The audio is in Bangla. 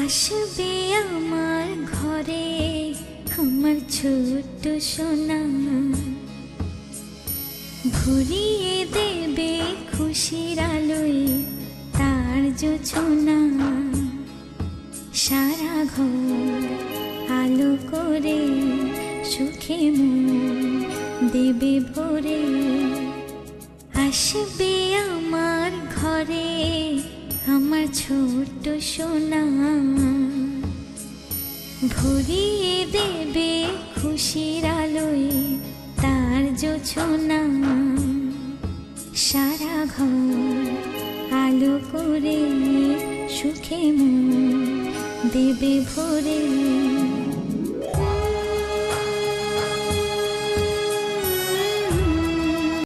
আসবে আমার ঘরে আমার ছোট্ট সোনা, ভরিয়ে দেবে খুশির আলোয় তার জোছনা। সারা ঘর আলো করে সুখে মন দেবে ভরে। আসবে আমার ঘরে আমার ছোট্ট সোনা, ভরিয়ে দেবে খুশির আলোয় তার জোছনা। সারা ঘর আলো করে সুখে মন দেবে ভরে।